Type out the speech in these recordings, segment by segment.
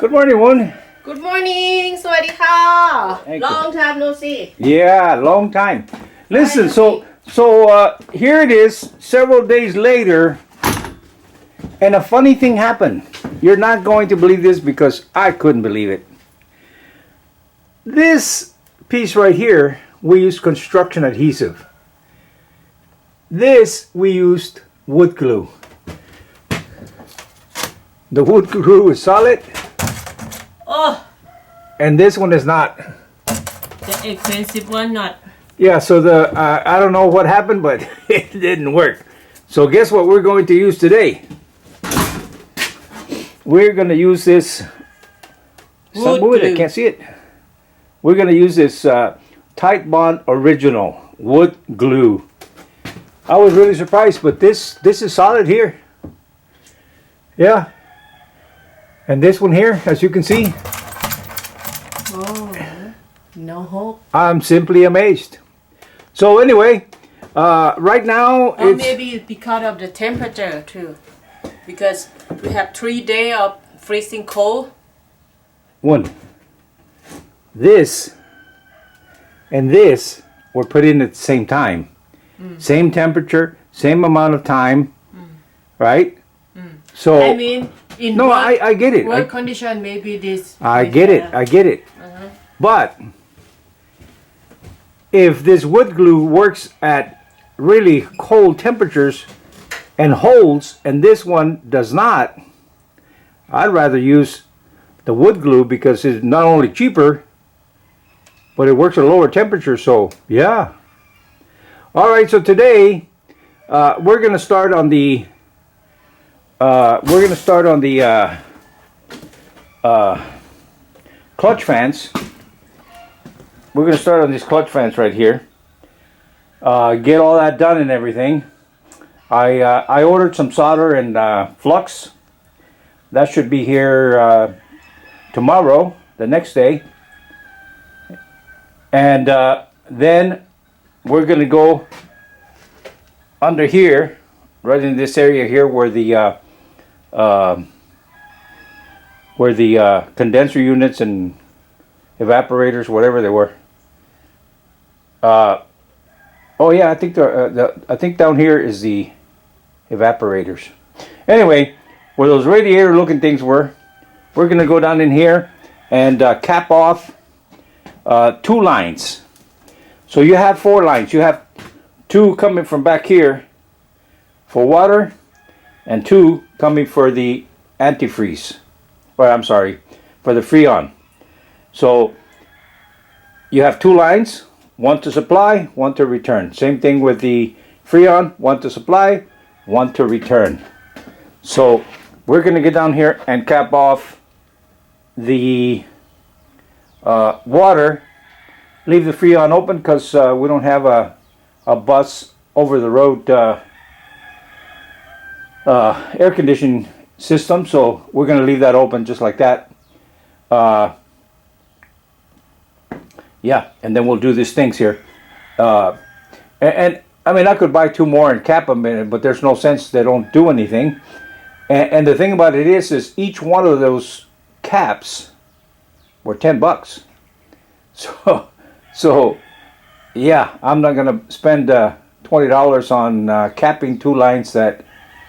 Good morning, Woon. Good morning สวัสดีค่ะ Long time no see. Yeah, long time. Listen, here it is, several days later, and a funny thing happened. You're not going to believe this because I couldn't believe it. This piece right here, we used construction adhesive. This we used wood glue. The wood glue is solid. Oh, And this one is not. the expensive one not. Yeah, so I don't know what happened, but it didn't work. So guess what we're going to use today? We're going to use this. Wood Move it, I glue. can't see it. We're going to use this Tight Bond Original wood glue. I was really surprised, but this is solid here. Yeah. And this one here, as you can see, Oh, no hope. I'm simply amazed. So anyway, right now Or it's maybe it's because of the temperature too. Because we have 3 days of freezing cold. one. This and this were put in at the same time. Same temperature, same amount of time, right? So I mean, in no, work, I get it. work condition maybe this. I get it. I get it. But if this wood glue works at really cold temperatures and holds, and this one does not, I'd rather use the wood glue because it's not only cheaper, but it works at lower temperature. So yeah. All right. So today we're going to start on the clutch fans. We're going to start on these clutch fans right here. Get all that done and everything. I ordered some solder and flux. That should be here tomorrow, the next day. And then we're going to go under here, right in this area here where the condenser units and evaporators, whatever they were. Oh yeah, I think down here is the evaporators. Anyway, where those radiator-looking things were, we're going to go down in here and cap off 2 lines. So you have 4 lines. You have 2 coming from back here for water, and 2 coming for the antifreeze. Or I'm sorry, for the Freon. So you have 2 lines, 1 to supply, 1 to return. Same thing with the Freon, 1 to supply, 1 to return. So we're going to get down here and cap off the water. Leave the Freon open because we don't have a bus over the road air conditioning system, so we're going to leave that open just like that. Yeah, and then we'll do these things here. And I mean, I could buy 2 more and cap them in it, but there's no sense. They don't do anything. And the thing about it is each one of those caps were $10. So yeah, I'm not going to spend $20 on capping 2 lines that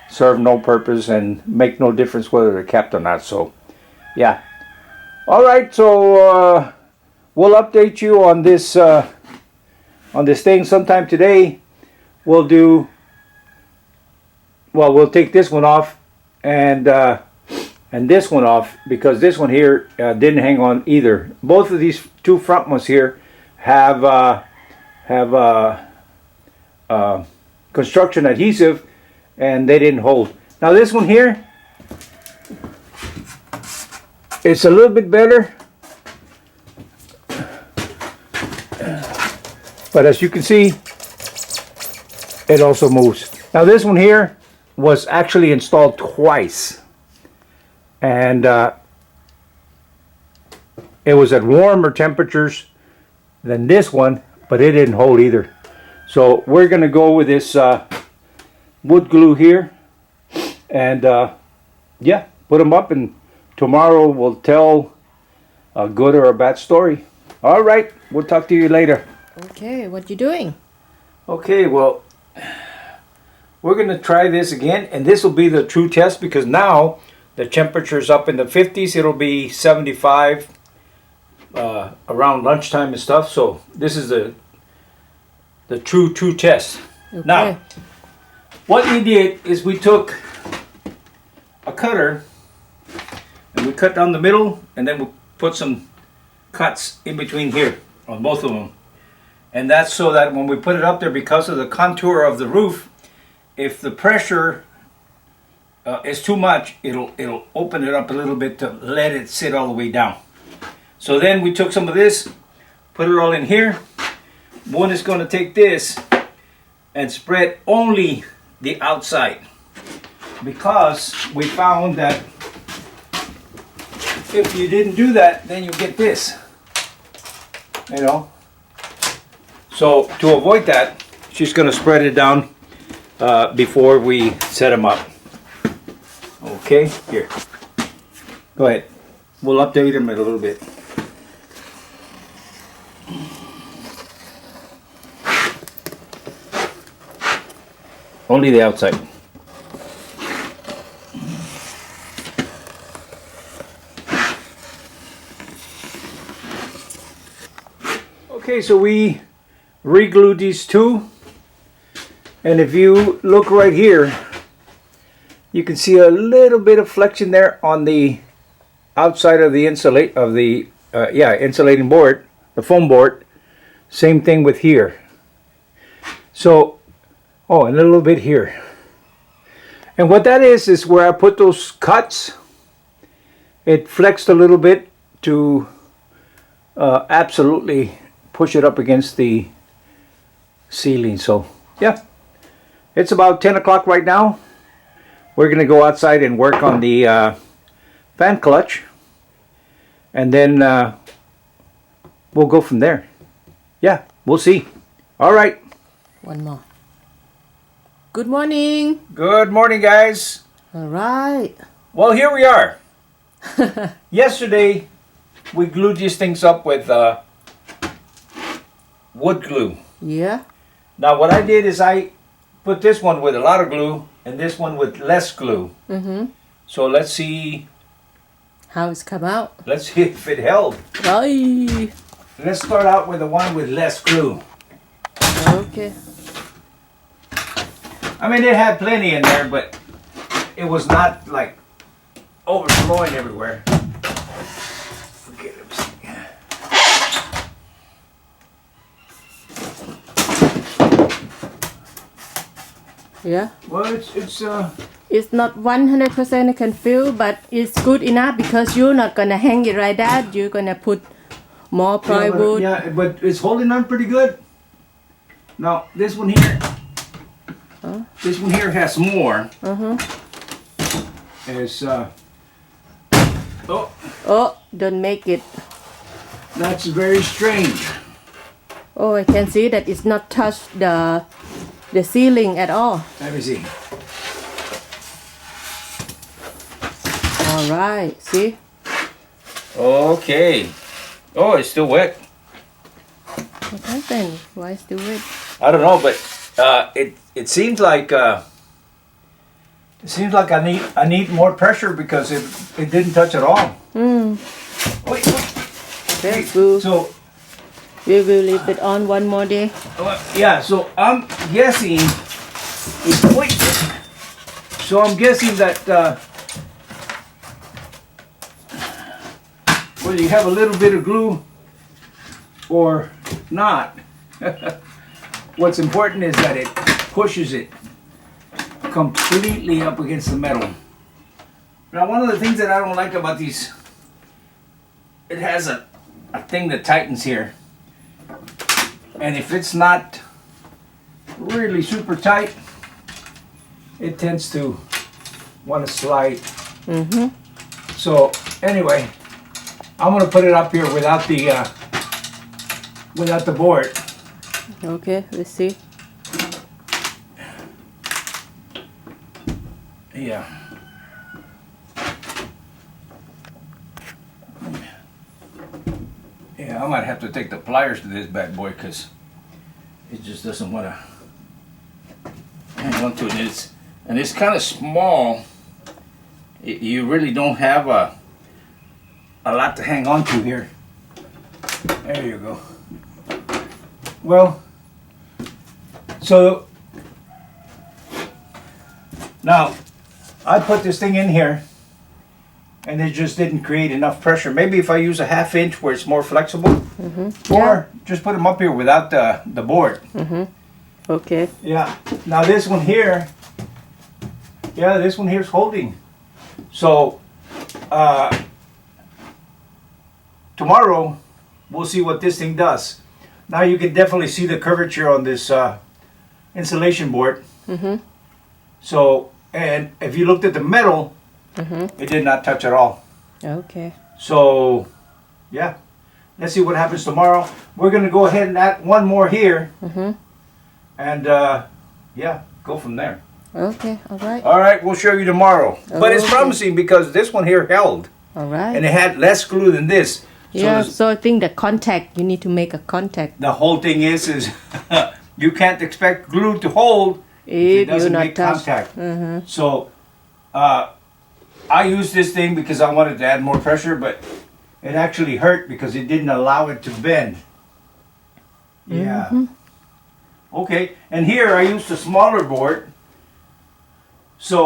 serve no purpose and make no difference whether they're capped or not. So yeah. All right, so we'll update you on this thing sometime today. We'll take this one off and this one off because this one here didn't hang on either. Both of these 2 front ones here have construction adhesive, and they didn't hold. Now this one here, it's a little bit better, but as you can see, it also moves. Now this one here was actually installed twice, and it was at warmer temperatures than this one, but it didn't hold either. So we're going to go with this wood glue here, and yeah, put them up and tomorrow will tell a good or a bad story. All right, we'll talk to you later. Okay, what you doing? Okay, well, we're going to try this again, and this will be the true test because now the temperature's up in the 50s. It'll be 75 around lunchtime and stuff. So this is the true test. Okay. Now, what we did is we took a cutter and we cut down the middle, and then we put some cuts in between here on both of them. And that's so that when we put it up there, because of the contour of the roof, if the pressure is too much, it'll open it up a little bit to let it sit all the way down. So then we took some of this, put it all in here. One is going to take this and spread only the outside, because we found that if you didn't do that, then you get this, you know. So to avoid that, she's going to spread it down before we set them up. Okay, here. Go ahead. We'll update them a little bit. Only the outside. Okay, so we re-glued these two, and if you look right here, you can see a little bit of flexion there on the outside of the insulating board, the foam board. Same thing with here. So, oh, and a little bit here. And what that is where I put those cuts. It flexed a little bit to absolutely push it up against the ceiling. So, yeah, it's about 10 o'clock right now. We're going to go outside and work on the fan clutch, and then we'll go from there. Yeah, we'll see. All right. One more. Good morning. Good morning, guys. All right. Well, here we are. Yesterday, we glued these things up with wood glue. Yeah. Now, what I did is I put this one with a lot of glue and this one with less glue. Mm-hmm. So let's see. How it's come out? Let's see if it held. Aye. Let's start out with the one with less glue. Okay. I mean, it had plenty in there, but it was not like overflowing everywhere. Okay, let's see. Yeah. Well, It's not 100% I can feel, but it's good enough because you're not gonna hang it like that. You're gonna put more plywood. yeah, but it's holding on pretty good. Now, this one here. This one here has more. It's Oh, don't make it. that's very strange. Oh, I can see that it's not touched the ceiling at all. Let me see. All right, see? Okay. Oh, it's still wet. What happened? Why is it wet? I don't know, but it seems like I need more pressure because it didn't touch at all. Wait. Okay, we'll So we will leave it on one more day. yeah, so I'm guessing. Wait. So I'm guessing that whether you have a little bit of glue or not, what's important is that it pushes it completely up against the metal. Now, one of the things that I don't like about these, it has a thing that tightens here. And if it's not really super tight, it tends to want to slide. So anyway, I'm going to put it up here without the board. Okay, let's see. Yeah. I might have to take the pliers to this bad boy because it just doesn't want to hang on to it. And it's kind of small. You really don't have a lot to hang on to here. There you go. Well, so now I put this thing in here and it just didn't create enough pressure. Maybe if I use a 1/2 inch where it's more flexible, or just put them up here without the board. Okay. Yeah. Now this one here, this one here is holding. So tomorrow we'll see what this thing does. Now you can definitely see the curvature on this insulation board. So, and if you looked at the metal, it did not touch at all. Okay. So, yeah. Let's see what happens tomorrow. We're going to go ahead and add one more here. And, yeah, go from there. Okay, all right. All right, we'll show you tomorrow. But it's promising because this one here held. All right. And it had less glue than this. Yeah, so I think the contact, you need to make a contact. The whole thing is you can't expect glue to hold if it doesn't make contact. So I used this thing because I wanted to add more pressure, but it actually hurt because it didn't allow it to bend. Yeah. Okay, and here I used a smaller board. So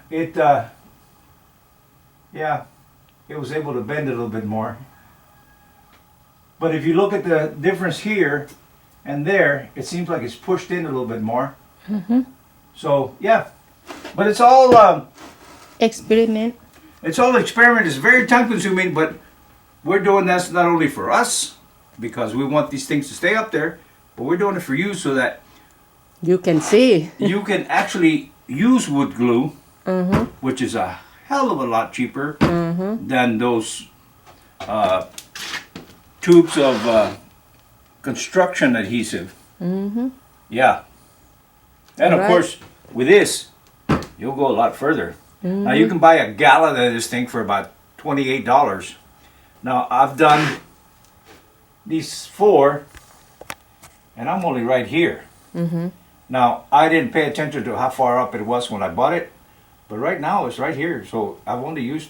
it, it was able to bend a little bit more. But if you look at the difference here and there, it seems like it's pushed in a little bit more. So, yeah. But it's all... experiment. It's all experiment. It's very time consuming, but we're doing this not only for us, because we want these things to stay up there, but we're doing it for you so that... You can see. You can actually use wood glue, which is a hell of a lot cheaper than those... tubes of construction adhesive. Yeah. And of course, with this, you'll go a lot further. Now you can buy a gallon of this thing for about $28. Now I've done these 4, and I'm only right here. Now I didn't pay attention to how far up it was when I bought it, but right now it's right here. So I've only used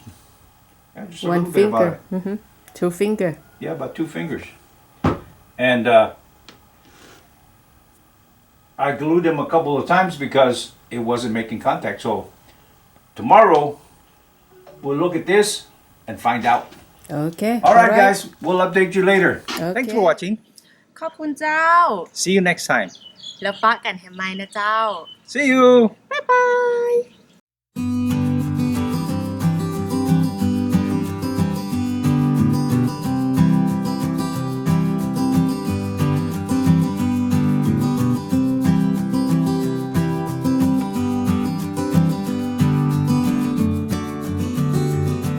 just a little bit about it. 2 finger. Yeah, about 2 fingers. And I glued them a couple of times because it wasn't making contact. So tomorrow we'll look at this and find out. Okay. All right, guys. We'll update you later. Okay. Thanks for watching. ขอบคุณเจ้า See you next time. แล้วฟ้ากันแฮมไมนะเจ้า See you. Bye bye